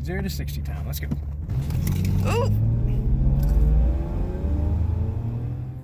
0 to 60 time. Let's go. Oh!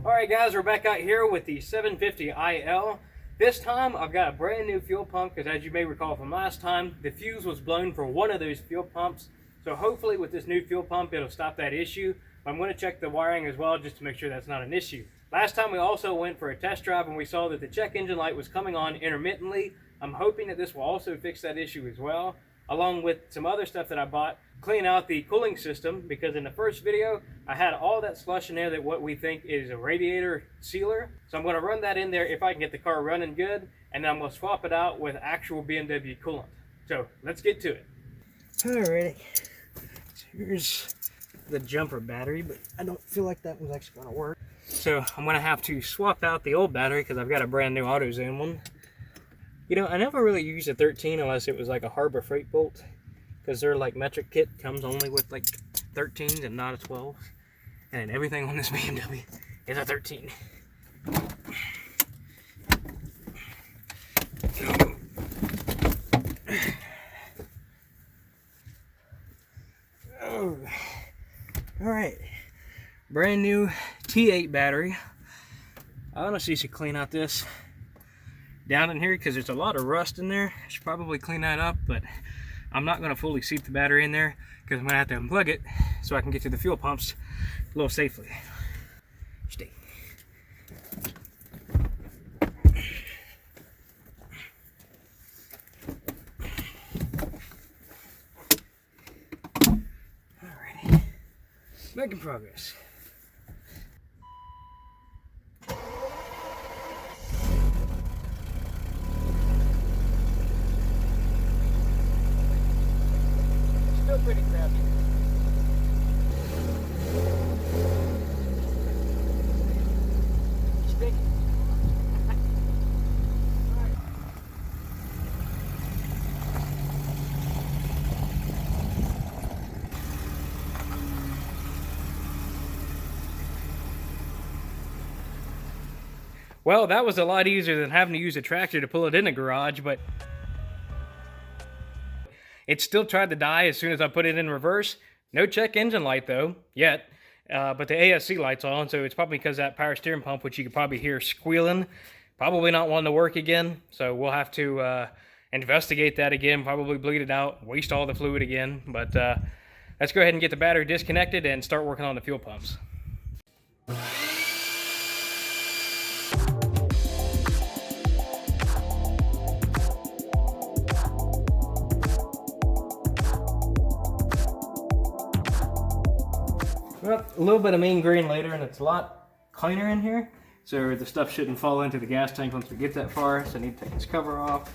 Alright guys, we're back out here with the 750 IL. This time I've got a brand new fuel pump because, as you may recall from last time, the fuse was blown for one of those fuel pumps. So hopefully with this new fuel pump it'll stop that issue. But I'm going to check the wiring as well just to make sure that's not an issue. Last time we also went for a test drive and we saw that the check engine light was coming on intermittently. I'm hoping that this will also fix that issue as well, along with some other stuff that I bought. Clean out the cooling system, because in the first video I had all that slush in there that what we think is a radiator sealer. So I'm going to run that in there if I can get the car running good, and then I'm going to swap it out with actual BMW coolant. So let's get to it. Alrighty, so here's the jumper battery, but I don't feel like that was actually going to work. So I'm going to have to swap out the old battery because I've got a brand new AutoZone one. You know, I never really used a 13 unless it was like a Harbor Freight bolt, because their like metric kit comes only with like 13s and not a 12, and everything on this BMW is a 13. Oh, all right, brand new T8 battery. I honestly should clean out this down in here because there's a lot of rust in there. I should probably clean that up, but I'm not going to fully seat the battery in there because I'm going to have to unplug it so I can get to the fuel pumps a little safely. Stay. Alrighty, making progress. Still pretty crappy. Stick. Well, that was a lot easier than having to use a tractor to pull it in the garage, but it still tried to die as soon as I put it in reverse. No check engine light though, yet. But the ASC light's on, so it's probably because that power steering pump, which you could probably hear squealing, probably not wanting to work again. So we'll have to investigate that again, probably bleed it out, waste all the fluid again. But let's go ahead and get the battery disconnected and start working on the fuel pumps. Well, a little bit of mean green later, and it's a lot cleaner in here, so the stuff shouldn't fall into the gas tank once we get that far. So I need to take this cover off.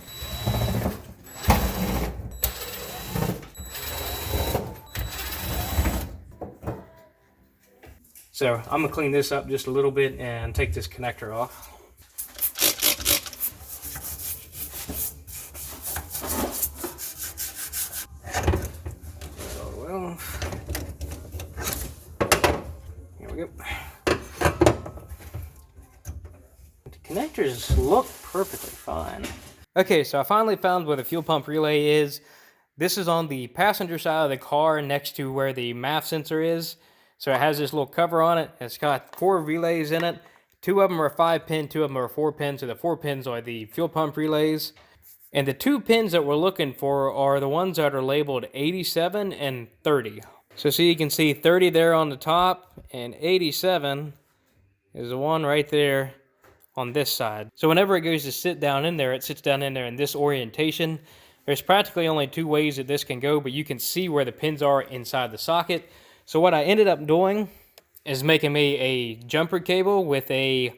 So I'm gonna clean this up just a little bit and take this connector off. Oh well. Here we go. The connectors look perfectly fine. Okay, so I finally found where the fuel pump relay is. This is on the passenger side of the car next to where the MAF sensor is. So it has this little cover on it. It's got 4 relays in it. 2 of them are 5-pin, 2 of them are 4-pin. So the 4 pins are the fuel pump relays. And the 2 pins that we're looking for are the ones that are labeled 87 and 30. So you can see 30 there on the top, and 87 is the one right there on this side. So whenever it goes to sit down in there, it sits down in there in this orientation. There's practically only 2 ways that this can go, but you can see where the pins are inside the socket. So what I ended up doing is making me a jumper cable with a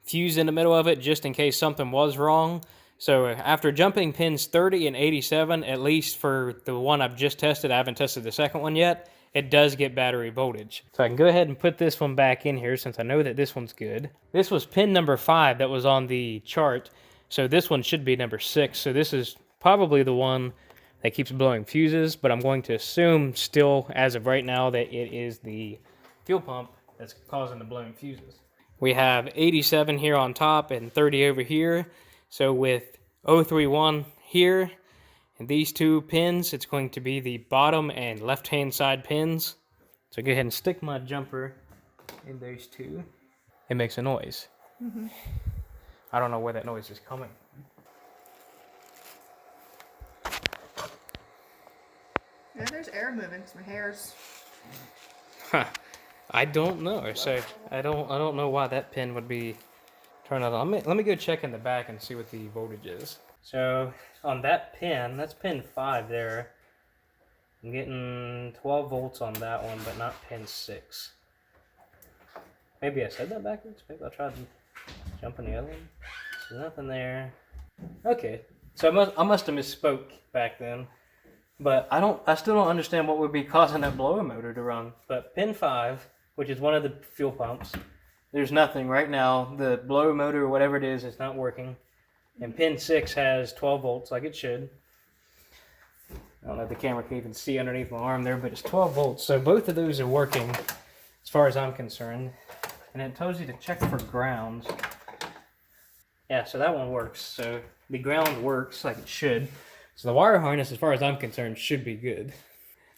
fuse in the middle of it just in case something was wrong. So after jumping pins 30 and 87, at least for the one I've just tested, I haven't tested the second one yet, it does get battery voltage. So I can go ahead and put this one back in here since I know that this one's good. This was pin number 5 that was on the chart. So this one should be number 6. So this is probably the one that keeps blowing fuses, but I'm going to assume still, as of right now, that it is the fuel pump that's causing the blowing fuses. We have 87 here on top and 30 over here. So with 031 here And these two pins, it's going to be the bottom and left-hand side pins. So go ahead and stick my jumper in those two. It makes a noise. Mm-hmm. I don't know where that noise is coming from. Yeah, there's air moving. My hair's. Huh. I don't know. So I don't know why that pin would be turned on. Let me go check in the back and see what the voltage is. So on that pin, that's pin 5 there. I'm getting 12 volts on that one, but not pin 6. Maybe I said that backwards. Maybe I'll try jumping the other one. There's nothing there. Okay, so I must have misspoke back then. But I still don't understand what would be causing that blower motor to run. But pin 5, which is one of the fuel pumps, there's nothing right now. The blower motor or whatever it is not working. And pin 6 has 12 volts like it should. I don't know if the camera can even see underneath my arm there, but it's 12 volts. So both of those are working as far as I'm concerned. And it tells you to check for grounds. Yeah, so that one works. So the ground works like it should. So the wire harness, as far as I'm concerned, should be good.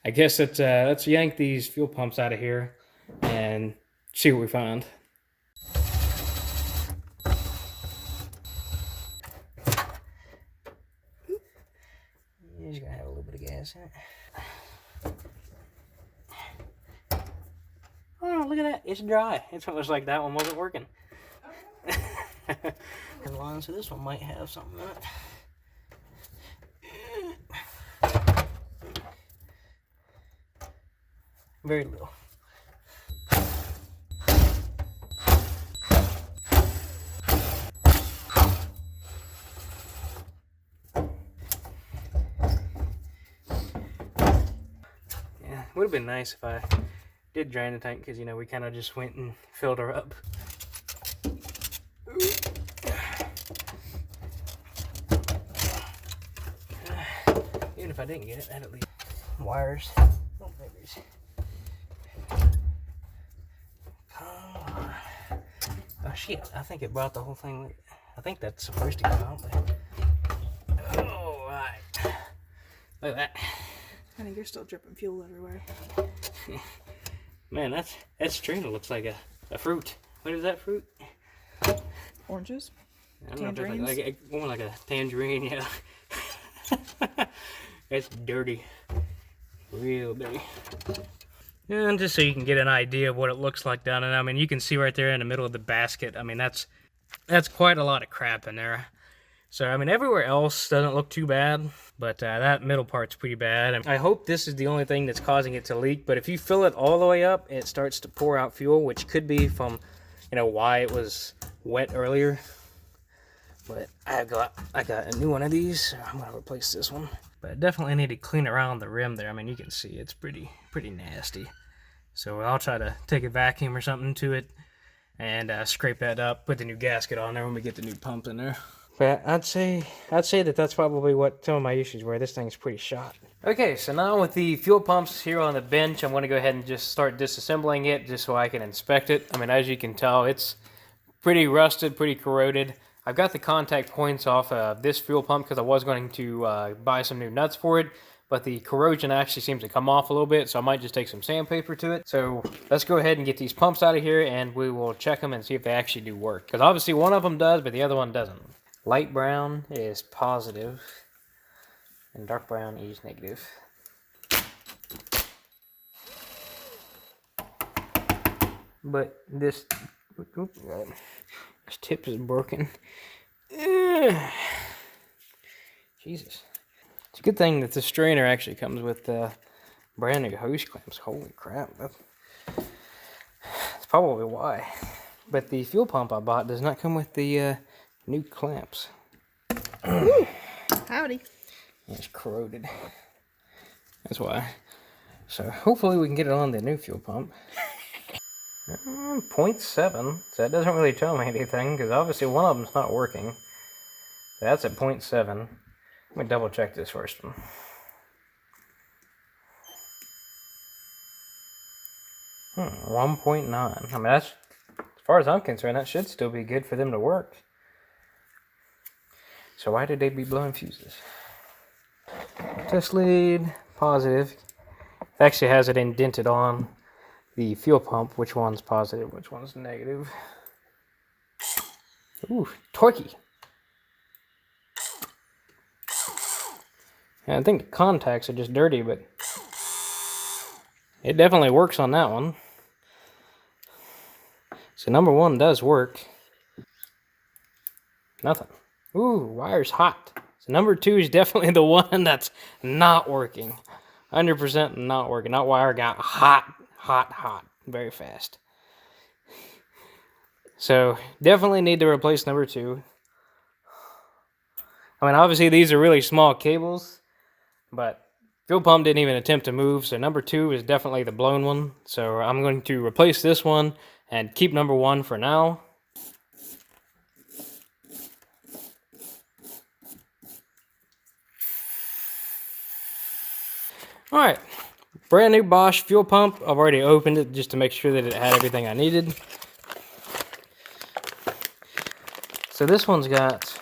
I guess let's yank these fuel pumps out of here and see what we find. You're just gonna have a little bit of gas in it. Oh, look at that. It's dry. It's almost like that one wasn't working. And line, so this one might have something in it. Very little. Yeah, would have been nice if I did drain the tank, because you know we kind of just went and filled her up. Even if I didn't get it, that'd at least wires. Oh, babies. Come on. Oh shit! I think it brought the whole thing. I think that's supposed to come out. But... oh, right. Look at that. Honey, you're still dripping fuel everywhere. Man, that string looks like a fruit. What is that fruit? Oranges? I don't Tangerines? know if it's more like a tangerine, yeah. It's dirty. Real dirty. And just so you can get an idea of what it looks like down there. I mean, you can see right there in the middle of the basket. I mean, that's quite a lot of crap in there. So, I mean, everywhere else doesn't look too bad, but that middle part's pretty bad. And I hope this is the only thing that's causing it to leak, but if you fill it all the way up, it starts to pour out fuel, which could be from, you know, why it was wet earlier. But I got a new one of these, so I'm gonna replace this one. But I definitely need to clean around the rim there. I mean, you can see it's pretty nasty. So I'll try to take a vacuum or something to it and scrape that up, put the new gasket on there when we get the new pump in there. But I'd say that that's probably what some of my issues were. This thing's pretty shot. Okay, so now with the fuel pumps here on the bench, I'm going to go ahead and just start disassembling it just so I can inspect it. I mean, as you can tell, it's pretty rusted, pretty corroded. I've got the contact points off of this fuel pump because I was going to buy some new nuts for it, but the corrosion actually seems to come off a little bit, so I might just take some sandpaper to it. So let's go ahead and get these pumps out of here, and we will check them and see if they actually do work. Because obviously one of them does, but the other one doesn't. Light brown is positive, and dark brown is negative. But this tip is broken. Jesus. It's a good thing that the strainer actually comes with brand new hose clamps. Holy crap. That's probably why. But the fuel pump I bought does not come with the new clamps. Woo! Howdy. It's corroded. That's why. So hopefully we can get it on the new fuel pump. 0.7. So that doesn't really tell me anything because obviously one of them's not working. That's at 0.7. Let me double check this first one. Hmm, 1.9. I mean, that's, as far as I'm concerned, that should still be good for them to work. So why did they be blowing fuses? Test lead, positive. It actually has it indented on the fuel pump, which one's positive, which one's negative. Ooh, torquey. And I think the contacts are just dirty, but it definitely works on that one. So number 1 does work. Nothing. Ooh, wire's hot. So number 2 is definitely the one that's not working. 100% not working. That wire got hot, hot, hot very fast. So definitely need to replace number 2. I mean, obviously these are really small cables, but fuel pump didn't even attempt to move, so number 2 is definitely the blown one. So I'm going to replace this one and keep number 1 for now. Alright, brand new Bosch fuel pump. I've already opened it just to make sure that it had everything I needed. So this one's got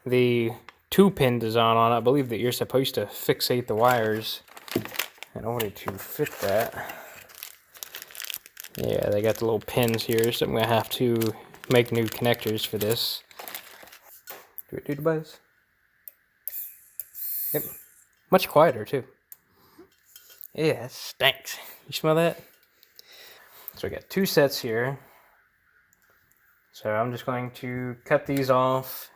the 2-pin design on it. I believe that you're supposed to fixate the wires in order to fit that. Yeah, they got the little pins here, so I'm going to have to make new connectors for this. Do it do the buzz? Yep. Much quieter, too. Yeah, it stinks. You smell that? So we got 2 sets here. So I'm just going to cut these off.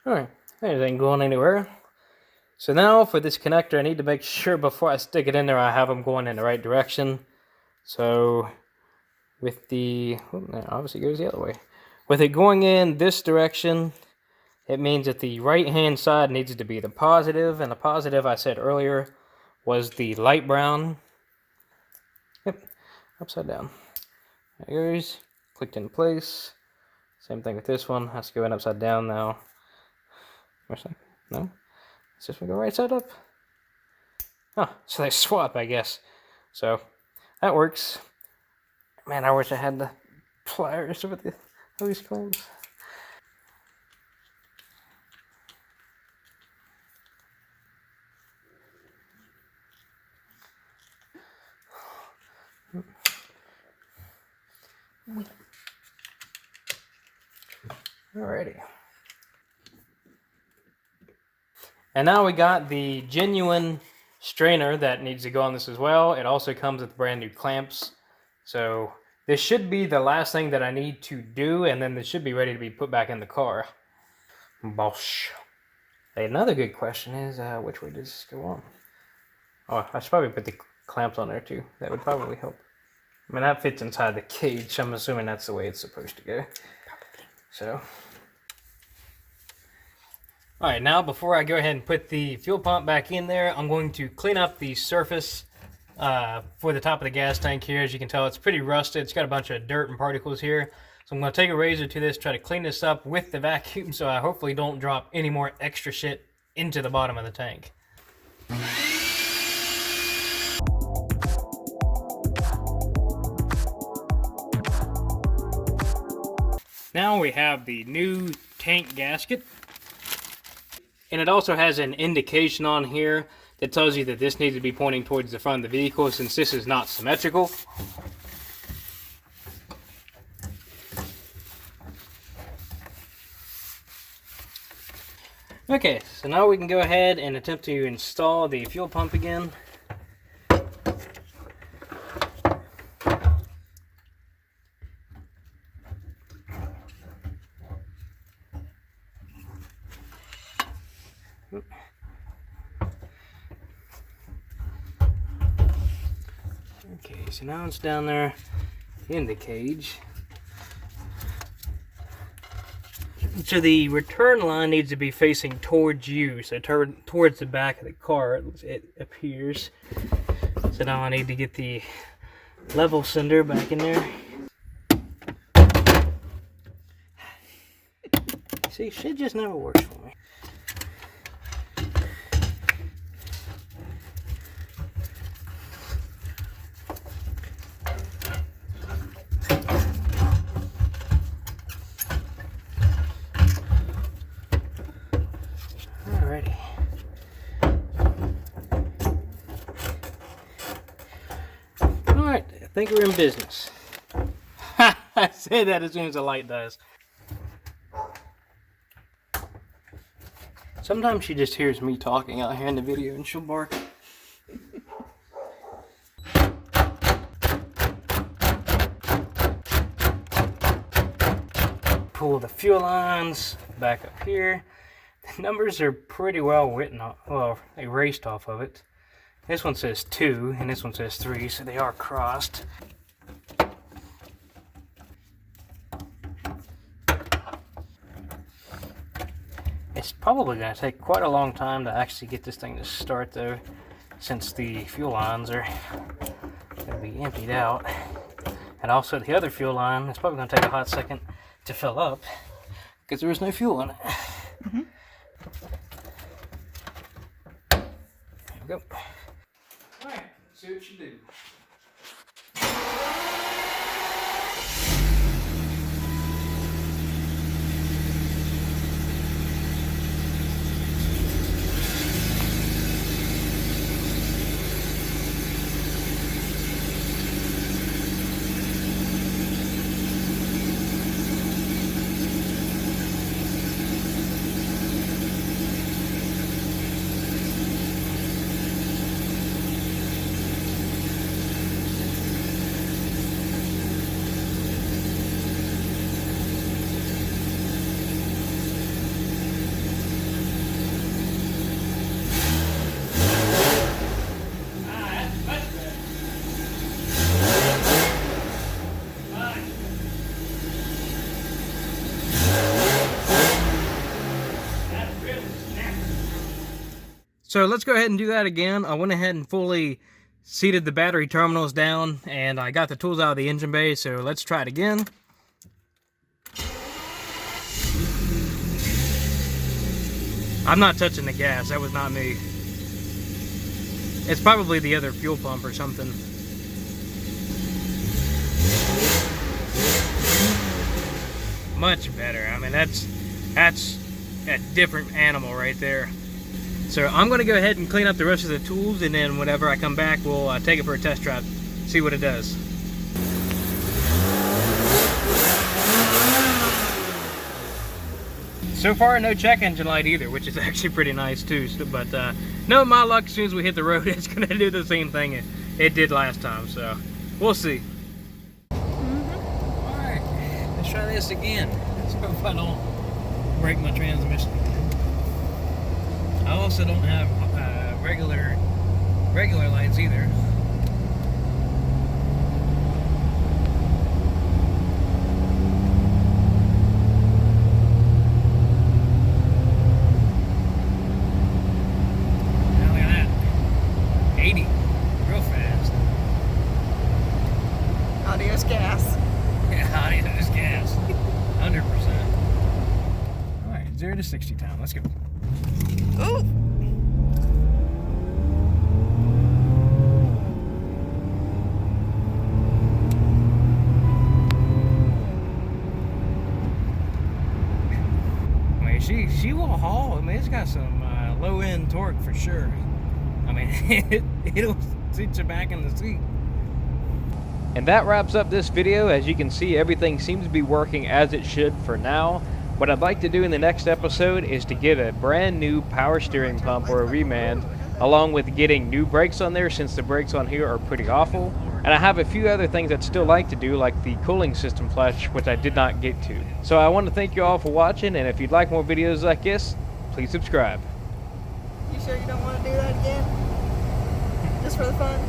Alright, that ain't going anywhere. So now for this connector, I need to make sure before I stick it in there I have them going in the right direction. So with the, that obviously goes the other way. With it going in this direction, it means that the right hand side needs to be the positive, and the positive I said earlier was the light brown. Yep, upside down. There it goes, clicked in place. Same thing with this one, has to go in upside down now. No? It's just gonna go right side up. Oh, so they swap, I guess. So that works. Man, I wish I had the pliers with these combs. Alrighty. And now we got the genuine strainer that needs to go on this as well. It also comes with brand new clamps. So this should be the last thing that I need to do, and then this should be ready to be put back in the car. Bosh. Hey, another good question is, which way does this go on? Oh, I should probably put the clamps on there too. That would probably help. I mean, that fits inside the cage, so I'm assuming that's the way it's supposed to go. So. Alright, now before I go ahead and put the fuel pump back in there, I'm going to clean up the surface for the top of the gas tank here. As you can tell, it's pretty rusted. It's got a bunch of dirt and particles here. So I'm going to take a razor to this, try to clean this up with the vacuum so I hopefully don't drop any more extra shit into the bottom of the tank. Now we have the new tank gasket. And it also has an indication on here that tells you that this needs to be pointing towards the front of the vehicle since this is not symmetrical. Okay, so now we can go ahead and attempt to install the fuel pump again. Okay, so now it's down there in the cage. So the return line needs to be facing towards you, so towards the back of the car, it appears. So now I need to get the level sender back in there. See, shit just never works for me. Alrighty. Alright, I think we're in business. I say that as soon as the light does. Sometimes she just hears me talking out here in the video and she'll bark. Pull the fuel lines back up here. The numbers are pretty well written off, well, erased off of it. This one says 2 and this one says 3, so they are crossed. It's probably going to take quite a long time to actually get this thing to start though, since the fuel lines are going to be emptied out. And also the other fuel line, it's probably going to take a hot second to fill up because there is no fuel in it. Mm-hmm. There we go. Alright, let's see what you do. So let's go ahead and do that again. I went ahead and fully seated the battery terminals down and I got the tools out of the engine bay, so let's try it again. I'm not touching the gas, that was not me. It's probably the other fuel pump or something. Much better. I mean, that's a different animal right there. So I'm going to go ahead and clean up the rest of the tools, and then whenever I come back, we'll take it for a test drive, see what it does. So far, no check engine light either, which is actually pretty nice too. But no, my luck, as soon as we hit the road, it's going to do the same thing it did last time. So we'll see. All right, let's try this again. Let's hope I don't break my transmission. I also don't have regular lights either. Now look at that, 80, real fast. Adios gas. Yeah, adios gas, 100%. All right, 0 to 60 time. Let's go. Ooh. I mean, she will haul. I mean, it's got some low end torque for sure. I mean, it'll sit you back in the seat. And that wraps up this video. As you can see, everything seems to be working as it should for now. What I'd like to do in the next episode is to get a brand new power steering pump or a remand, along with getting new brakes on there, since the brakes on here are pretty awful. And I have a few other things I'd still like to do, like the cooling system flush, which I did not get to. So I want to thank you all for watching, and if you'd like more videos like this, please subscribe. You sure you don't want to do that again? Just for the fun?